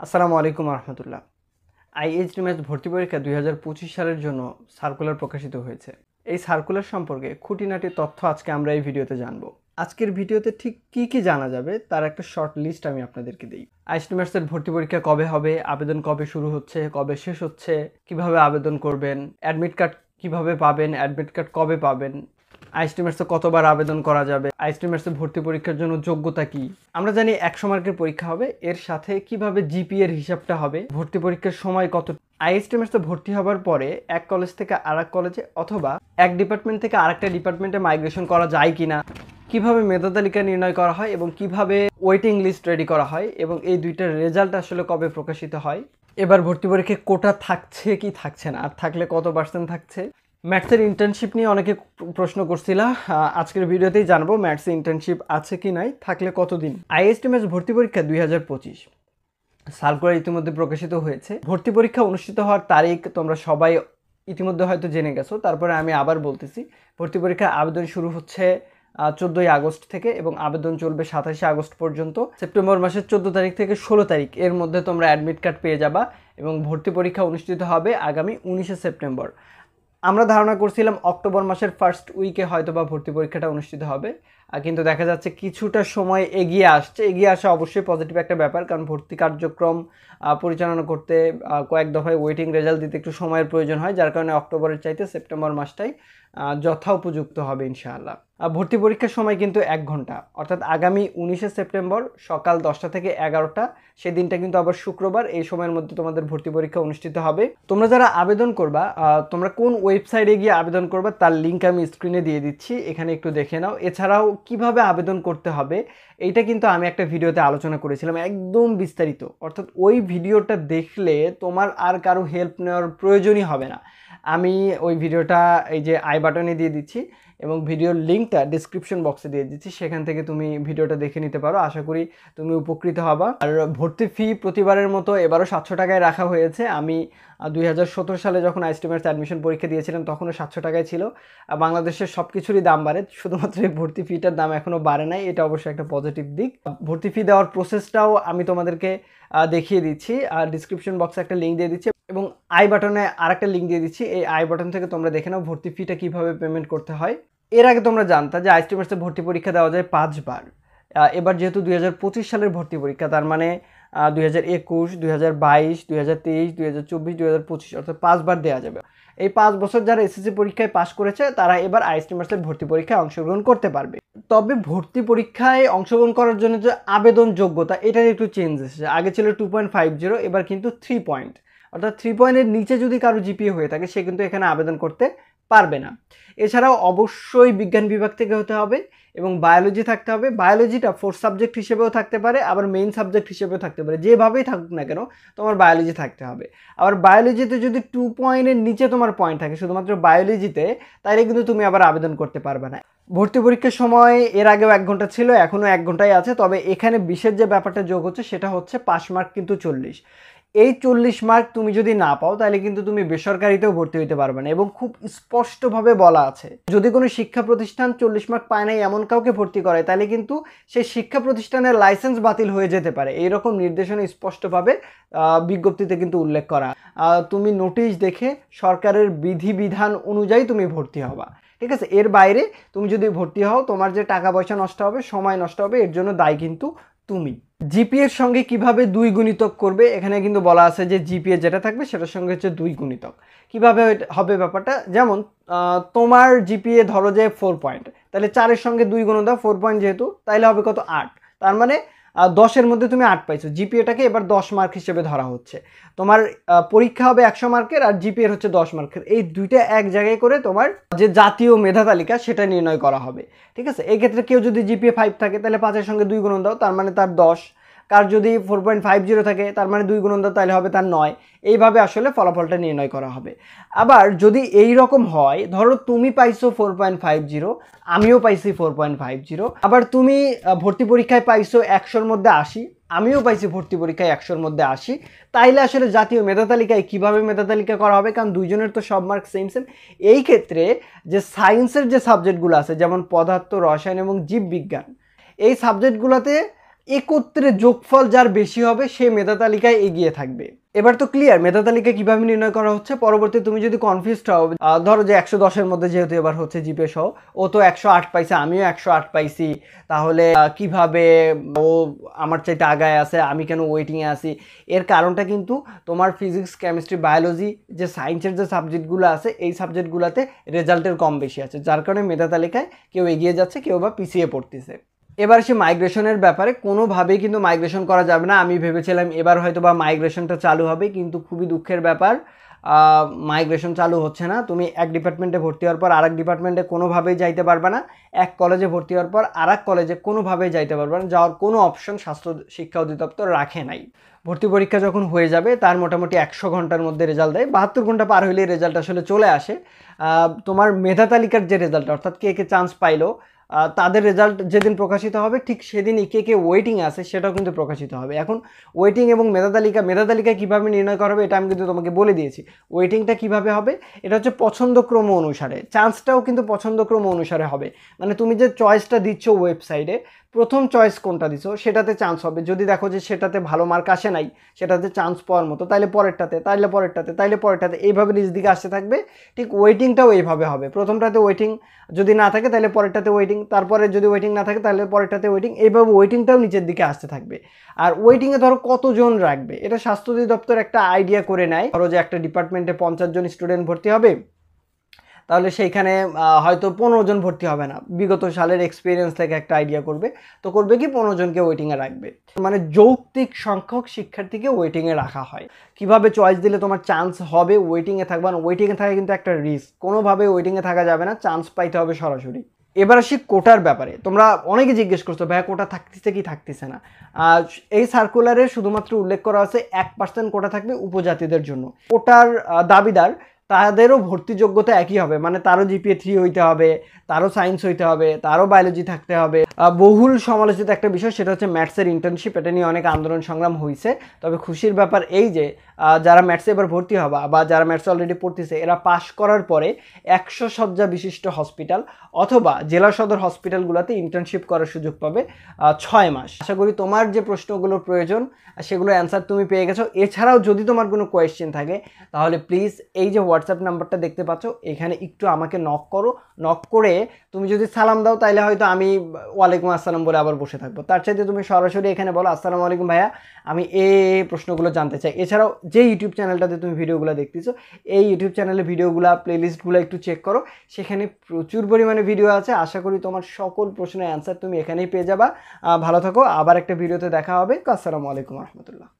আসসালামু আলাইকুম রহমতুল্লাহ। আইএইচটিএমএস ভর্তি পরীক্ষা 2025 সালের জন্য সার্কুলার প্রকাশিত হয়েছে। এই সার্কুলার সম্পর্কে খুঁটিনাটি তথ্য আজকে আমরা এই ভিডিওতে জানবো। আজকের ভিডিওতে ঠিক কি জানা যাবে তার একটা শর্ট লিস্ট আমি আপনাদেরকে দিই। আইএইচটিএমএস ভর্তি পরীক্ষা কবে হবে, আবেদন কবে শুরু হচ্ছে, কবে শেষ হচ্ছে, কিভাবে আবেদন করবেন, অ্যাডমিট কার্ড কিভাবে পাবেন, অ্যাডমিট কার্ড কবে পাবেন, আইএইচটিএমএসে কতবার আবেদন করা যাবে, আইএইচটিএমএসে ভর্তি পরীক্ষার জন্য যোগ্যতা কি। আমরা জানি 100 মার্কের পরীক্ষা হবে, এর সাথে কিভাবে জিপিএর হিসাবটা হবে, ভর্তি পরীক্ষার সময় কত। আইএইচটিএমএসে ভর্তি হওয়ার পরে এক কলেজ থেকে আরেক কলেজে অথবা এক ডিপার্টমেন্ট থেকে আরেকটা ডিপার্টমেন্টে মাইগ্রেশন করা যায় কিনা, কিভাবে মেধা তালিকা নির্ণয় করা হয় এবং কিভাবে ওয়েটিং লিস্ট রেডি করা হয় এবং এই দুইটার রেজাল্ট আসলে কবে প্রকাশিত হয়। এবার ভর্তি পরীক্ষায় কোটা থাকছে কি থাকছে না, আর থাকলে কত পার্সেন্ট থাকছে। ম্যাথসের ইন্টার্নশিপ নিয়ে অনেকে প্রশ্ন করছিলা, আজকের ভিডিওতেই জানবো ম্যাথসে ইন্টার্নশিপ আছে কি নাই, থাকলে কতদিন। আইএইচটিএমএস ভর্তি পরীক্ষা 2025 সার্কুলার ইতিমধ্যে প্রকাশিত হয়েছে। ভর্তি পরীক্ষা অনুষ্ঠিত হওয়ার তারিখ তোমরা সবাই ইতিমধ্যে হয়তো জেনে গেছো, তারপরে আমি আবার বলতেছি। ভর্তি পরীক্ষার আবেদন শুরু হচ্ছে 14ই আগস্ট থেকে এবং আবেদন চলবে 27শে আগস্ট পর্যন্ত। সেপ্টেম্বর মাসের 14 তারিখ থেকে 16 তারিখ এর মধ্যে তোমরা অ্যাডমিট কার্ড পেয়ে যাবা এবং ভর্তি পরীক্ষা অনুষ্ঠিত হবে আগামী 19শে সেপ্টেম্বর। আমরা ধারণা করছিলাম অক্টোবর মাসের ফার্স্ট উইকে হয়তো বা ভর্তি পরীক্ষাটা অনুষ্ঠিত হবে, কিন্তু দেখা যাচ্ছে কিছুটা সময় এগিয়ে আসছে। এগিয়ে আসা অবশ্যই পজিটিভ একটা ব্যাপার, কারণ ভর্তি কার্যক্রম পরিচালনা করতে কয়েক দফায় ওয়েটিং রেজাল্ট দিতে একটু সময়ের প্রয়োজন হয়, যার কারণে অক্টোবরের চাইতে সেপ্টেম্বর মাসটাই যথা উপযুক্ত হবে ইনশাআল্লাহ। ভর্তি পরীক্ষার সময় কিন্তু 1 ঘন্টা, অর্থাৎ আগামী 19শে সেপ্টেম্বর সকাল 10টা থেকে 11টা, সেদিনটা কিন্তু আবার শুক্রবার। এই সময়ের মধ্যে তোমাদের ভর্তি পরীক্ষা অনুষ্ঠিত হবে। তোমরা যারা আবেদন করবা, তোমরা কোন ওয়েবসাইটে গিয়ে আবেদন করবা তার লিঙ্ক আমি স্ক্রিনে দিয়ে দিচ্ছি, এখানে একটু দেখে নাও। এছাড়াও কিভাবে আবেদন করতে হবে এইটা কিন্তু আমি একটা ভিডিওতে আলোচনা করেছিলাম একদম বিস্তারিত, অর্থাৎ ওই ভিডিওটা দেখলে তোমার আর কারো হেল্প নেওয়ার প্রয়োজনই হবে না। আমি ওই ভিডিওটা এই যে আই বাটনে দিয়ে দিচ্ছি এবং ভিডিওর লিঙ্কটা ডিসক্রিপশন বক্সে দিয়ে দিচ্ছি, সেখান থেকে তুমি ভিডিওটা দেখে নিতে পারো। আশা করি তুমি উপকৃত হবা। আর ভর্তি ফি প্রতিবারের মতো এবারও 700 টাকায় রাখা হয়েছে। আমি 2017 সালে যখন আইএইচটিএমএস অ্যাডমিশন পরীক্ষা দিয়েছিলাম তখনও 700 টাকায় ছিল। বাংলাদেশের সব কিছুরই দাম বাড়ে, শুধুমাত্র এই ভর্তি ফিটার দাম এখনও বাড়ে নাই, এটা অবশ্যই একটা পজিটিভ দিক। ভর্তি ফি দেওয়ার প্রসেসটাও আমি তোমাদেরকে দেখিয়ে দিচ্ছি, আর ডিসক্রিপশন বক্সে একটা লিঙ্ক দিয়ে দিচ্ছি এবং আই বাটনে আরেকটা লিঙ্ক দিয়ে দিচ্ছি। এই আই বাটন থেকে তোমরা দেখে নাও ভর্তি ফিটা কীভাবে পেমেন্ট করতে হয়। এর আগে তোমরা জানতা যে আইএইচটিএমএসে ভর্তি পরীক্ষা দেওয়া যায় 5 বার। এবার যেহেতু 2025 সালের ভর্তি পরীক্ষা, তার মানে 2021, 2022, 2023, 2024, 2025, অর্থাৎ 5 বার দেওয়া যাবে। এই 5 বছর যারা এসএসসি পরীক্ষায় পাশ করেছে তারা এবার আইএইচটিএমএসের ভর্তি পরীক্ষায় অংশগ্রহণ করতে পারবে। তবে ভর্তি পরীক্ষায় অংশগ্রহণ করার জন্য যে আবেদন যোগ্যতা, এটার একটু চেঞ্জ এসেছে। আগে ছিল 2.50, এবার কিন্তু 3 পয়েন্ট, অর্থাৎ 3 পয়েন্টের নিচে যদি কারো জিপিএ হয়ে থাকে সে কিন্তু এখানে আবেদন করতে পারবে না। এছাড়াও অবশ্যই বিজ্ঞান বিভাগ থেকে হতে হবে এবং বায়োলজি থাকতে হবে। বায়োলজিটা 4th সাবজেক্ট হিসেবেও থাকতে পারে, আবার মেইন সাবজেক্ট হিসেবেও থাকতে পারে, যেভাবেই থাকুক না কেন তোমার বায়োলজি থাকতে হবে। আবার বায়োলজিতে যদি 2 পয়েন্টের নিচে তোমার পয়েন্ট থাকে শুধুমাত্র বায়োলজিতে, তাহলে কিন্তু তুমি আবার আবেদন করতে পারবে না। ভর্তি পরীক্ষার সময় এর আগেও 1 ঘন্টা ছিল, এখনও 1 ঘন্টাই আছে। তবে এখানে বিশেষ যে ব্যাপারটা যোগ হচ্ছে সেটা হচ্ছে পাস মার্ক কিন্তু 40। এই 40 মার্ক তুমি যদি না পাও তাহলে কিন্তু তুমি বেসরকারিতেও ভর্তি হইতে পারবে না, এবং খুব স্পষ্টভাবে বলা আছে যদি কোনো শিক্ষা প্রতিষ্ঠান 40 মার্ক পায় নাই এমন কাউকে ভর্তি করে তাহলে কিন্তু সেই শিক্ষা প্রতিষ্ঠানের লাইসেন্স বাতিল হয়ে যেতে পারে। এইরকম নির্দেশনা স্পষ্টভাবে বিজ্ঞপ্তিতে কিন্তু উল্লেখ করা। তুমি নোটিশ দেখে সরকারের বিধিবিধান অনুযায়ী তুমি ভর্তি হবা, ঠিক আছে। এর বাইরে তুমি যদি ভর্তি হও তোমার যে টাকা পয়সা নষ্ট হবে, সময় নষ্ট হবে, এর জন্য দায়ী কিন্তু তুমি। জিপিএর সঙ্গে কিভাবে 2 গুণিতক করবে, এখানে কিন্তু বলা আছে যে জিপিএ যেটা থাকবে সেটার সঙ্গে হচ্ছে 2 গুণিতক। কিভাবে হবে ব্যাপারটা, যেমন তোমার জিপিএ ধরো যে 4 পয়েন্ট, তাহলে 4-এর সঙ্গে 2 গুণ দাও, 4 পয়েন্ট যেহেতু, তাইলে হবে কত 8। তার মানে 10-এর মধ্যে তুমি 8 পাইছো, জিপিএটাকে এবার 10 মার্ক হিসেবে ধরা হচ্ছে। তোমার পরীক্ষা হবে 100 মার্কের আর জিপিএর হচ্ছে 10 মার্কের। এই দুইটা এক জায়গায় করে তোমার যে জাতীয় মেধা তালিকা সেটা নির্ণয় করা হবে, ঠিক আছে। এই ক্ষেত্রে কেউ যদি জিপিএ 5 থাকে তাহলে 5-এর সঙ্গে 2 গুণ দাও, তার মানে তার 10। কার যদি 4.50 থাকে তার মানে 2 গুণ দাও, তাহলে হবে তার 9। এইভাবে আসলে ফলাফলটা নির্ণয় করা হবে। আবার যদি এই রকম হয়, ধরো তুমি পাইছো 4.50, আমিও পাইছি 4.50, আবার তুমি ভর্তি পরীক্ষায় পাইছো 100-র মধ্যে 80, আমিও পাইছি ভর্তি পরীক্ষায় 100-র মধ্যে 80, তাইলে আসলে জাতীয় মেধা তালিকায় কীভাবে মেধা তালিকা করা হবে, কারণ দুইজনের তো সব মার্ক সেম। এই ক্ষেত্রে যে সায়েন্সের যে সাবজেক্টগুলো আছে যেমন পদার্থ, রসায়ন এবং জীববিজ্ঞান, এই সাবজেক্টগুলোতে একত্রে যোগফল যার বেশি হবে সে মেধা তালিকায় এগিয়ে থাকবে। এবার তো ক্লিয়ার মেধা তালিকা কিভাবে নির্ণয় করা হচ্ছে। পরবর্তী তুমি যদি কনফিউজড হও, ধরো যে 110-এর মধ্যে যেহেতু এবার হচ্ছে জিপে সহ, ও তো 108 পাইছে, আমিও 108 পাইছি, তাহলে কিভাবে ও আমার চাইতে আগায় আছে, আমি কেন ওয়েটিংয়ে আছি? এর কারণটা কিন্তু তোমার ফিজিক্স, কেমিস্ট্রি, বায়োলজি যে সায়েন্সের যে সাবজেক্টগুলো আছে এই সাবজেক্টগুলোতে রেজাল্টের কম বেশি আছে, যার কারণে মেধা তালিকায় কেউ এগিয়ে যাচ্ছে, কেউ বা পিছিয়ে পড়তেছে। এবার সে মাইগ্রেশনের ব্যাপারে কোনোভাবেই কিন্তু মাইগ্রেশন করা যাবে না। আমি ভেবেছিলাম এবার হয়তো বা মাইগ্রেশনটা চালু হবে, কিন্তু খুবই দুঃখের ব্যাপার, মাইগ্রেশন চালু হচ্ছে না। তুমি এক ডিপার্টমেন্টে ভর্তি হওয়ার পর আরেক ডিপার্টমেন্টে কোনোভাবেই যাইতে পারবে না, এক কলেজে ভর্তি হওয়ার পর আরেক কলেজে কোনোভাবেই যাইতে পারবে না, যাওয়ার কোনো অপশন স্বাস্থ্য শিক্ষা অধিদপ্তর রাখে নাই। ভর্তি পরীক্ষা যখন হয়ে যাবে তার মোটামুটি 100 ঘন্টার মধ্যে রেজাল্ট দেয়, 72 ঘন্টা পার হইলে রেজাল্ট আসলে চলে আসে। তোমার মেধা তালিকার যে রেজাল্ট, অর্থাৎ কে কে চান্স পাইলো, তাদের রেজাল্ট যেদিন প্রকাশিত হবে ঠিক সেদিনই কে কে ওয়েটিং আছে সেটাও কিন্তু প্রকাশিত হবে। এখন ওয়েটিং এবং মেধা তালিকা কীভাবে নির্ণয় করা হবে এটা আমি কিন্তু তোমাকে বলে দিয়েছি। ওয়েটিংটা কিভাবে হবে, এটা হচ্ছে পছন্দক্রম অনুসারে, চান্সটাও কিন্তু পছন্দক্রম অনুসারে হবে। মানে তুমি যে চয়েসটা দিচ্ছ ওয়েবসাইটে, প্রথম চয়েস কোনটা দিছো সেটাতে চান্স হবে। যদি দেখো যে সেটাতে ভালো মার্ক আসে নাই, সেটাতে চান্স পাওয়ার মতো, তাইলে পরেরটাতে, তাইলে পরেরটাতে, তাইলে পরেরটাতে, এইভাবে নিজ দিকে আসতে থাকবে। ঠিক ওয়েটিংটাও এইভাবে হবে, প্রথমটাতে ওয়েটিং যদি না থাকে তাহলে পরেরটাতে ওয়েটিং, তারপরে যদি ওয়েটিং না থাকে তাহলে পরেরটাতে ওয়েটিং, এইভাবে ওয়েটিংটাও নিচের দিকে আসতে থাকবে। আর ওয়েটিংয়ে ধরো কতজন রাখবে এটা স্বাস্থ্য অধিদপ্তর একটা আইডিয়া করে নেয়। ধরো যে একটা ডিপার্টমেন্টে 50 জন স্টুডেন্ট ভর্তি হবে, তাহলে সেইখানে হয়তো 15 জন ভর্তি হবে না, বিগত সালের এক্সপিরিয়েন্স থেকে একটা আইডিয়া করবে, তো করবে কি 15 জনকে ওয়েটিংয়ে রাখবে। মানে যৌক্তিক সংখ্যক শিক্ষার্থীকে ওয়েটিংয়ে রাখা হয়। কিভাবে চয়েস দিলে তোমার চান্স হবে ওয়েটিংয়ে থাকবা না? ওয়েটিংয়ে থাকা কিন্তু একটা রিস্ক, কোনোভাবে ওয়েটিংয়ে থাকা যাবে না, চান্স পাইতে হবে সরাসরি। এবার আসি কোটার ব্যাপারে। তোমরা অনেকে জিজ্ঞেস করছো ভাইয়া কোটা থাকতেছে কি থাকতেছে না। এই সার্কুলারে শুধুমাত্র উল্লেখ করা আছে 1% কোটা থাকবে উপজাতিদের জন্য। কোটার দাবিদার তাদেরও ভর্তি যোগ্যতা একই হবে, মানে তারও জিপিএ 3 হইতে হবে, তারও সায়েন্স হইতে হবে, তারও বায়োলজি থাকতে হবে। বহুল সমালোচিত একটা বিষয় সেটা হচ্ছে ম্যাথসের ইন্টার্নশিপ, এটা নিয়ে অনেক আন্দোলন সংগ্রাম হয়েছে। তবে খুশির ব্যাপার এই যে যারা ম্যাথসে এবার ভর্তি হবা বা যারা ম্যাথস অলরেডি পড়তেছে, এরা পাশ করার পরে 100 শয্যা বিশিষ্ট হসপিটাল অথবা জেলা সদর হসপিটালগুলোতে ইন্টার্নশিপ করার সুযোগ পাবে 6 মাস। আশা করি তোমার যে প্রশ্নগুলোর প্রয়োজন সেগুলোর অ্যান্সার তুমি পেয়ে গেছো। এছাড়াও যদি তোমার কোনো কোয়েশ্চেন থাকে তাহলে প্লিজ এই যে হোয়াটসঅ্যাপ নাম্বারটা দেখতে পাচ্ছ এখানে একটু আমাকে নক করো। নক করে তুমি যদি সালাম দাও তাহলে হয়তো আমি ওয়ালাইকুম আসসালাম বলে আবার বসে থাকবো। তার চাইতে তুমি সরাসরি এখানে বলো আসসালামু আলাইকুম ভাইয়া, আমি এই প্রশ্নগুলো জানতে চাই। এছাড়াও যে ইউটিউব চ্যানেলটাতে তুমি ভিডিওগুলো দেখতেছো এই ইউটিউব চ্যানেলের ভিডিওগুলো প্লেলিস্টগুলো একটু চেক করো, সেখানে প্রচুর পরিমাণে ভিডিও আছে। আশা করি তোমার সকল প্রশ্নের অ্যান্সার তুমি এখানেই পেয়ে যাবা। ভালো থাকো, আবার একটা ভিডিওতে দেখা হবে। আসসালামু আলাইকুম রহমতুল্লাহ।